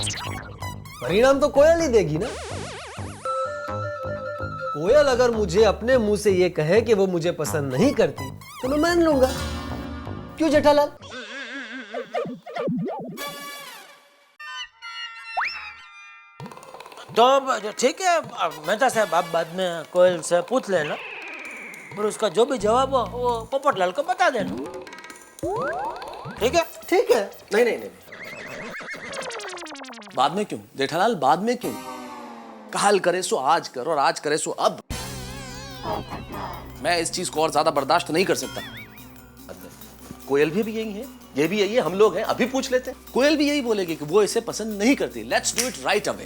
परिणाम तो कोयल ही देगी ना। कोयल अगर मुझे अपने मुंह से ये कहे कि वो मुझे पसंद नहीं करती, तो मैं मान लूंगा। क्यों जेठालाल? तो ठीक है मेहता साहब, आप बाद में कोयल से पूछ लेना और उसका जो भी जवाब हो वो पोपटलाल को बता देना। ठीक है? ठीक है। नहीं नहीं नहीं, बाद में क्यों जेठालाल, बाद में क्यों? काल करे सो आज कर और आज करे सो अब। मैं इस चीज को और ज्यादा बर्दाश्त नहीं कर सकता। कोयल भी यही है, ये भी यही है, हम लोग हैं, अभी पूछ लेते हैं। कोयल भी यही बोलेगी कि वो इसे पसंद नहीं करती। Let's do it right away.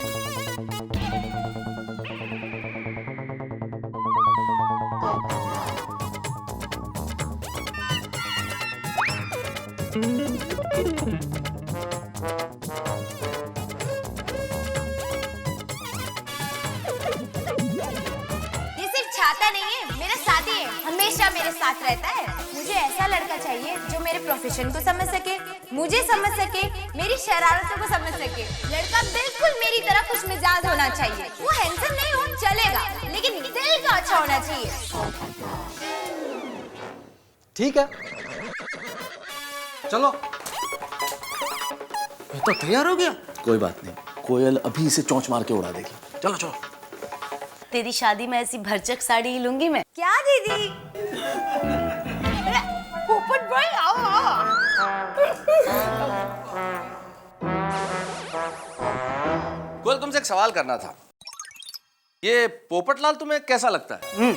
ये सिर्फ छाता नहीं है, मेरा साथी है, हमेशा मेरे साथ रहता है। मुझे ऐसा लड़का चाहिए जो मेरे प्रोफेशन को समझ सके, मुझे समझ सके, मेरी शरारतों को समझ सके। लड़का बिल्कुल मेरी तरह खुश मिजाज होना चाहिए। वो हैंडसम नहीं हो चलेगा, लेकिन दिल का अच्छा होना चाहिए। ठीक है, चलो। ये तो तैयार हो गया। कोई बात नहीं, कोयल अभी इसे चोंच मार के उड़ा देगी। चलो चलो। तेरी शादी में ऐसी भरचक साड़ी लूंगी मैं। क्या दीदी? पोपट भाई आओ आओ। कोयल, तुमसे एक सवाल करना था। ये पोपटलाल तुम्हें कैसा लगता है?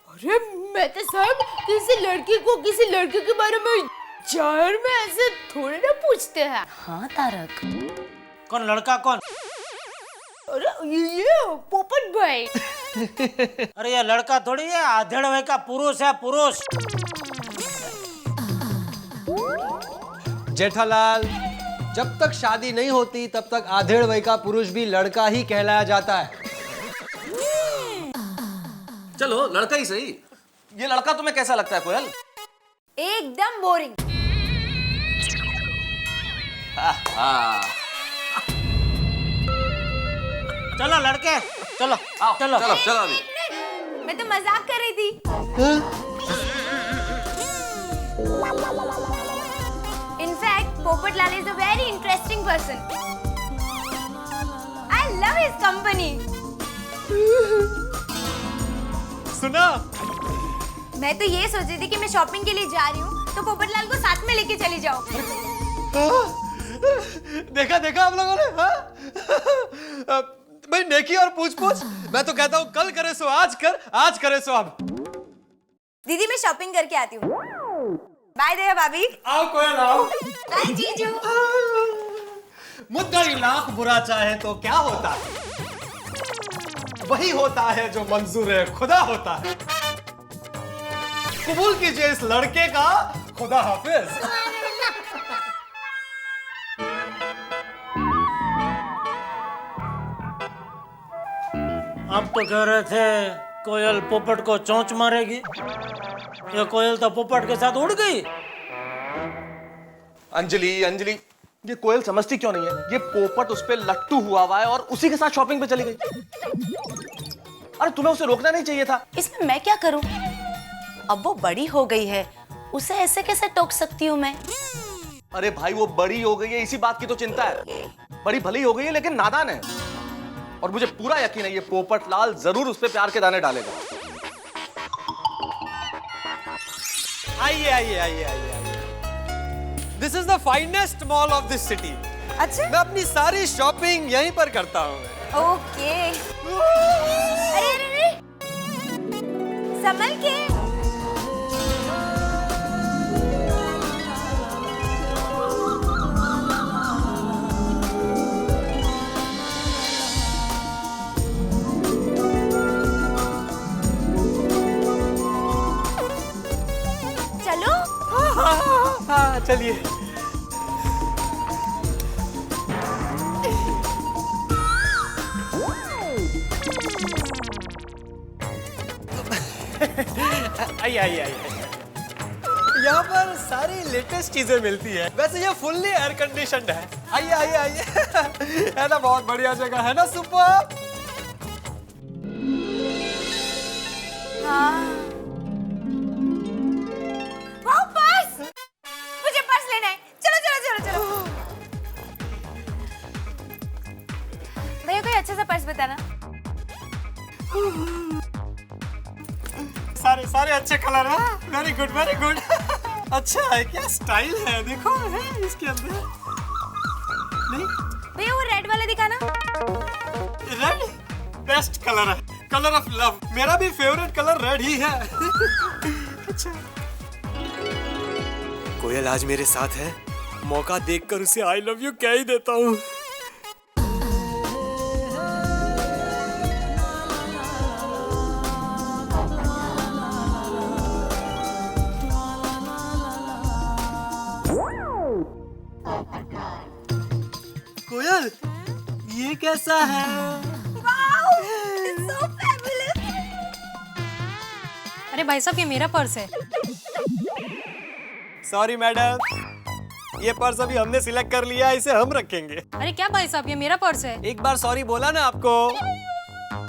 अरे मेहता साहब, किसी लड़की को किसी लड़के के बारे में जार में ऐसे थोड़े ना पूछते हैं। हाँ तारक। कौन लड़का कौन? अरे ये पोपट भाई। अरे ये लड़का थोड़ी है, आधेड़ वय का पुरुष है, पुरुष। जेठालाल, जब तक शादी नहीं होती तब तक आधेड़ वय का पुरुष भी लड़का ही कहलाया जाता है। चलो लड़का ही सही। ये लड़का तुम्हें कैसा लगता है कोयल? एकदम बोरिंग। चलो लड़के, चलो आओ, चलो चलो चलो अभी। मैं तो मजाक कर रही थी। In fact Popatlal is a very interesting person. I love his company. सुना? मैं तो ये सोच रही थी कि मैं शॉपिंग के लिए जा रही हूँ, तो पोपटलाल को साथ में लेके चली जाओ। देखा देखा आप लोगों ने? हाँ? भाई नेकी और पूछ पूछ। मैं तो कहता हूँ कल करे सो आज कर, आज करे सो अब। दीदी मैं शॉपिंग करके आती हूँ। बाय दया भाभी। आओ कोयल आओ। बाय जीजू। मुद्दा लाख बुरा चाहे तो क्या होता है? वही होता है जो मंजूर है खुदा होता है। कबूल कीजिए इस लड़के का खुदा हाफिज। आप तो कह रहे थे कोयल पोपट को चोंच मारेगी, ये कोयल तो पोपट के साथ उड़ गई। अंजलि अंजलि, ये कोयल समझती क्यों नहीं है? ये पोपट उस पे लट्टू हुआ है और उसी के साथ शॉपिंग पे चली गई। अरे तुम्हें उसे रोकना नहीं चाहिए था। इसमें मैं क्या करूं? अब वो बड़ी हो गई है, उसे ऐसे कैसे टोक सकती हूँ मैं? अरे भाई वो बड़ी हो गई है, इसी बात की तो चिंता है। बड़ी भली हो गई है लेकिन नादान है, और मुझे पूरा यकीन है ये पोपटलाल जरूर उस पे प्यार के दाने डालेगा। आइए आइए आइए आइए आइए। This is the finest mall of this city. अच्छा मैं अपनी सारी शॉपिंग यहीं पर करता हूँ। ओके। अरे अरे अरे संभल के। चलो। हाँ चलिए। आइए आइए आइए। यहाँ पर सारी लेटेस्ट चीजें मिलती है। वैसे ये फुल्ली एयर कंडीशनड है। आइए आइए आइए। है ना बहुत बढ़िया जगह है ना? सुपर। हाँ। वाह पर्स! मुझे पर्स लेना है। चलो चलो चलो चलो। भैया कोई अच्छा सा पर्स बताना। सारे सारे अच्छे कलर है। Very good very good. अच्छा है, क्या स्टाइल है, देखो है इसके अंदर। नहीं भैया वो रेड वाला दिखाना। रेड बेस्ट कलर है, कलर ऑफ लव। मेरा भी फेवरेट कलर रेड ही है। अच्छा कोयल आज मेरे साथ है, मौका देखकर उसे आई लव यू कह ही देता हूँ। कोयल ये कैसा है? So fabulous! अरे भाई साहब ये मेरा पर्स है। सॉरी मैडम, ये पर्स अभी हमने सिलेक्ट कर लिया, इसे हम रखेंगे। अरे क्या भाई साहब ये मेरा पर्स है। एक बार सॉरी बोला ना आपको।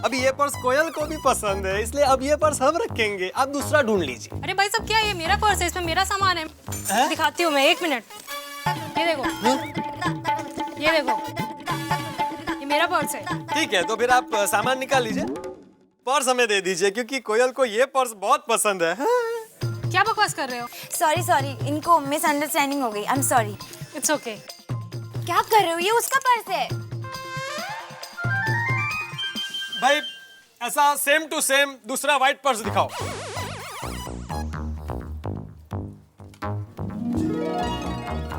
अभी ये पर्स कोयल को भी पसंद है, इसलिए अब ये पर्स हम रखेंगे, आप दूसरा ढूंढ लीजिए। अरे भाई साहब क्या ये मेरा पर्स है, इसमें मेरा सामान है। दिखाती हूँ मैं, एक मिनट। ये देखो, ये देखो, ये मेरा पर्स है। ठीक है तो फिर आप सामान निकाल लीजिए, पर्स हमें दे दीजिए क्योंकि कोयल को ये पर्स बहुत पसंद है। क्या बकवास कर रहे हो? सॉरी सॉरी, इनको मिसअंडरस्टैंडिंग हो गई। I am sorry. It's okay. क्या कर रहे हो, ये उसका पर्स है। भाई ऐसा सेम टू सेम दूसरा व्हाइट पर्स दिखाओ।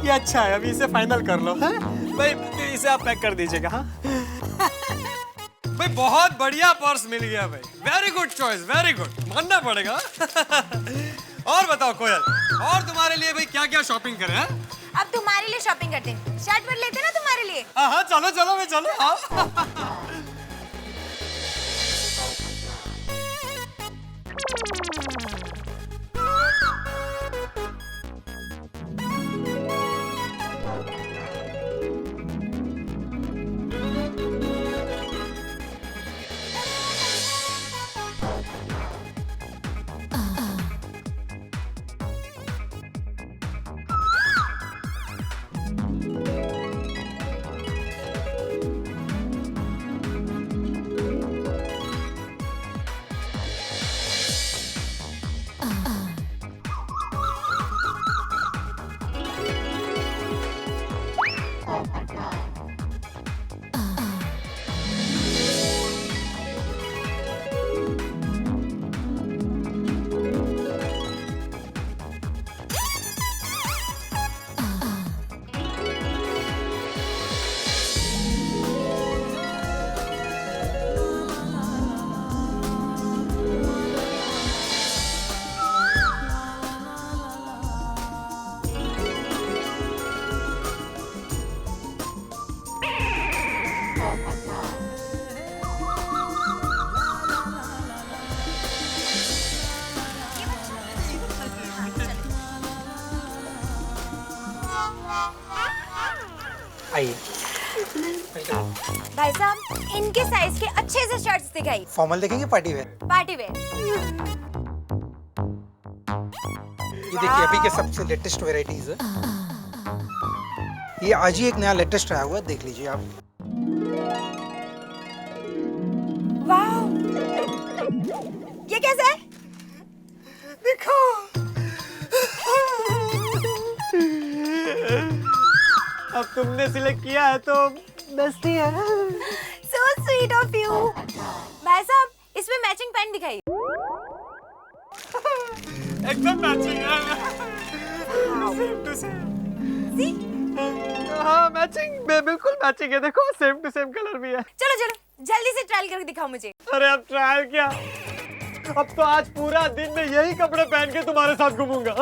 ये अच्छा है, अभी इसे फाइनल कर लो। है भाई इसे आप पैक कर दीजिएगा। हाँ भाई बहुत बढ़िया पर्स मिल गया भाई, very good choice, very good, मानना पड़ेगा। और बताओ कोयल, और तुम्हारे लिए भाई क्या क्या शॉपिंग करें? अब तुम्हारे लिए शॉपिंग करते हैं, शर्ट पर लेते ना तुम्हारे लिए। हाँ चलो चलो भाई चलो। हाँ आइए। भाई साहब इनके साइज के अच्छे से शर्ट्स दिखाइए। फॉर्मल देखेंगे पार्टी वेयर? Party wear. ये देखिए अभी के सबसे लेटेस्ट वेराइटीज है। ये आज ही एक नया लेटेस्ट आया हुआ है, देख लीजिए आप। वाह, ये कैसा है? देखो अब तुमने सिलेक्ट किया है तो बेस्टी है। So sweet of you। भाई साहब इसमें मैचिंग पैंट दिखाइए। एकदम मैचिंग है। Same to same. हाँ मैचिंग, बिल्कुल मैचिंग है। देखो सेम टू सेम कलर भी है। चलो चलो जल्दी से ट्रायल करके दिखाओ मुझे। अरे अब ट्रायल क्या, अब तो आज पूरा दिन मैं यही कपड़े पहन के तुम्हारे साथ घूमूंगा।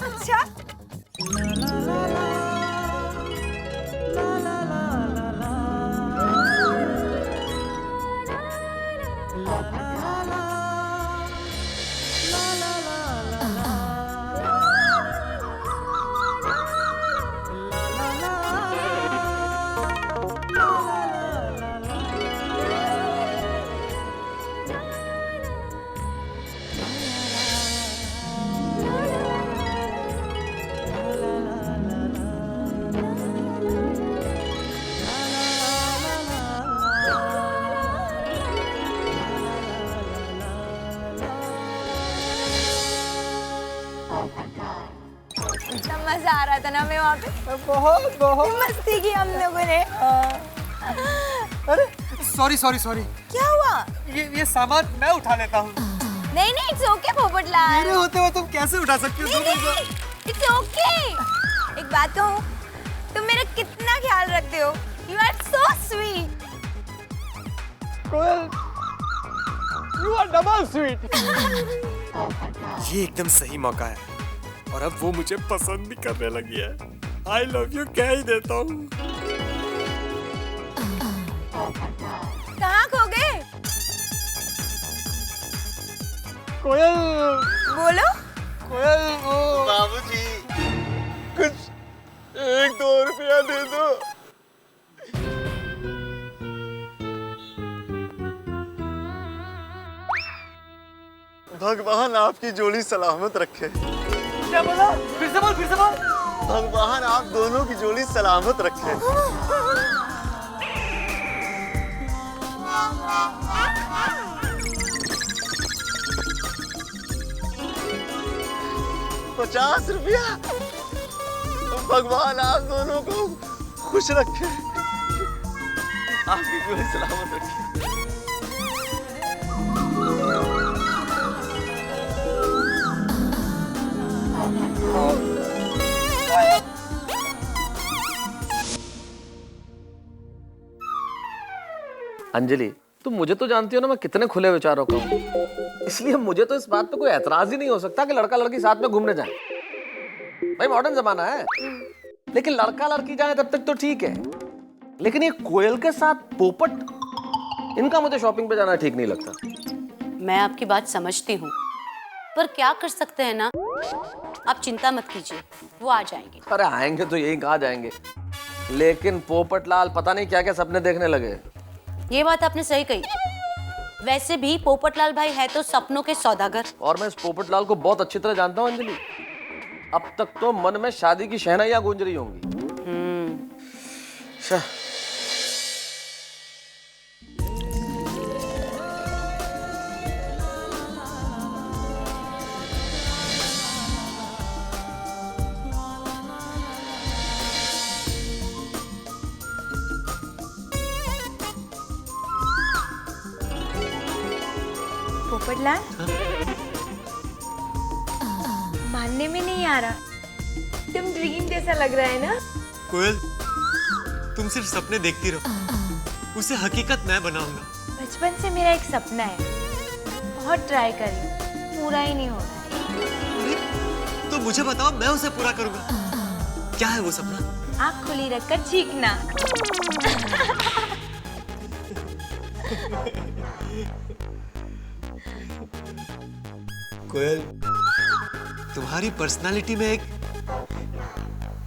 अच्छा इतना मजा आ रहा था ना मैं वहाँ पे। बहुत बहुत मस्ती की हम लोगों ने। अरे सॉरी सॉरी सॉरी। क्या हुआ? ये सामान मैं उठा लेता हूँ। नहीं नहीं इट्स ओके पोपटलाल। मेरे होते हुए तुम कैसे उठा सकती हो? It's okay. एक बात कहूँ, तुम मेरा कितना ख्याल रखते हो। You are so sweet. Koyal, you are double sweet. ये एकदम सही मौका है और अब वो मुझे पसंद भी करने लगी है। आई लव यू कह ही देता हूँ। कहाँ खो गए? कोयल बोलो। कोयल वो बाबूजी कुछ 1-2 रुपया दे दो। भगवान आपकी जोड़ी सलामत रखे। क्या बोला? फिर से बोल, फिर से बोल। भगवान आप दोनों की जोड़ी सलामत रखे। ₹50। भगवान आप दोनों को खुश रखे, आपकी जोड़ी सलामत रखे। अंजलि, तुम मुझे तो जानती हो ना मैं कितने खुले विचारों का हूँ, इसलिए मुझे तो इस बात पे कोई एतराज ही नहीं हो सकता कि लड़का लड़की साथ में घूमने जाए। भाई मॉडर्न जमाना है, लेकिन लड़का लड़की जाए तब तक तो ठीक है, लेकिन ये कोयल के साथ पोपट, इनका मुझे शॉपिंग पे जाना ठीक नहीं लगता। मैं आपकी बात समझती हूँ, पर क्या कर सकते हैं ना, आप चिंता मत कीजिए, वो आ जाएंगे। अरे आएंगे तो यही कहाँ जाएंगे, लेकिन पोपटलाल पता नहीं क्या क्या सपने देखने लगे। ये बात आपने सही कही। वैसे भी पोपटलाल भाई है तो सपनों के सौदागर। और मैं इस पोपटलाल को बहुत अच्छी तरह जानता हूँ अंजलि, अब तक तो मन में शादी की शहनाइयां गूंज रही होंगी। पोपटलाल, मानने में नहीं आ रहा, तुम ड्रीम जैसा लग रहा है ना। कोयल, तुम सिर्फ सपने देखती रहो, उसे हकीकत मैं बनाऊंगा। बचपन से मेरा एक सपना है, बहुत ट्राई करी, पूरा ही नहीं हो रहा। तो मुझे बताओ, मैं उसे पूरा करूंगा। क्या है वो सपना? आँख खुली रखकर चीखना। कोयल, तुम्हारी पर्सनालिटी में एक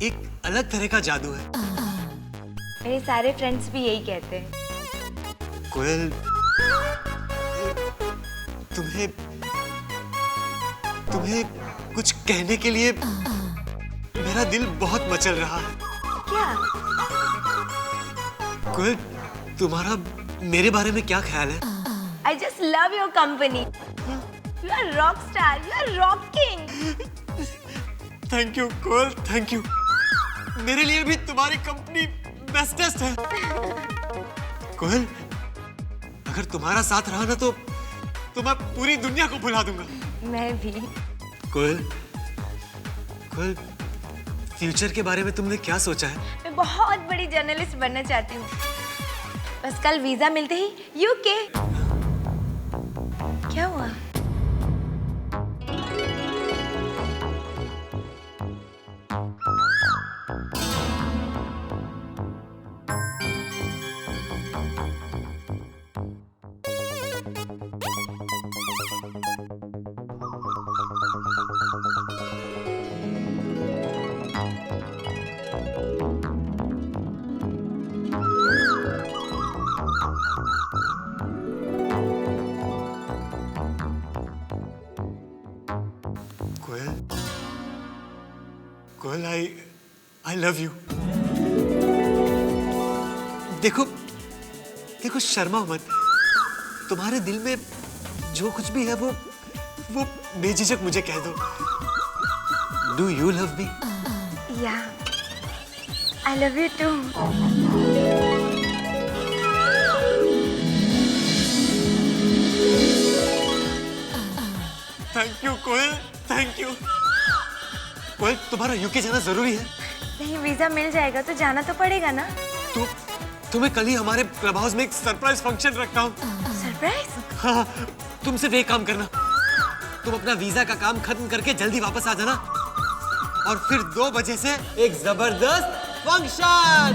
एक अलग तरह का जादू है। मेरे सारे फ्रेंड्स भी यही कहते हैं। कोयल, तुम्हें कुछ कहने के लिए मेरा दिल बहुत मचल रहा है। क्या? कोयल, तुम्हारा मेरे बारे में क्या ख्याल है? I just love your company. You are rock star. You are rocking. Thank you Koyal, thank you. मेरे लिए भी तुम्हारी कंपनी बेस्टेस्ट है। कोयल, अगर तुम्हारा साथ रहा ना तो मैं पूरी दुनिया को भुला दूंगा। मैं भी। कोयल, फ्यूचर के बारे में तुमने क्या सोचा है? मैं बहुत बड़ी जर्नलिस्ट बनना चाहती हूँ। बस कल वीजा मिलते ही यूके। क्या हुआ? कोयल, आई लव यू। देखो शर्मा मत। तुम्हारे दिल में जो कुछ भी है वो बेझिझक मुझे कह दो। Do you love me? Yeah, I love you too. Thank you Koyal, thank you. Koyal, तुम्हारा यूके जाना जरूरी है? नहीं, वीजा मिल जाएगा तो जाना तो पड़ेगा ना। तुम्हें कल ही हमारे क्लब हाउस में एक सरप्राइज फंक्शन रखता हूँ। सरप्राइज? हाँ, तुम सिर्फ एक काम करना। तुम अपना वीजा का काम खत्म करके जल्दी वापस आ जाना और फिर 2 बजे से एक जबरदस्त फंक्शन।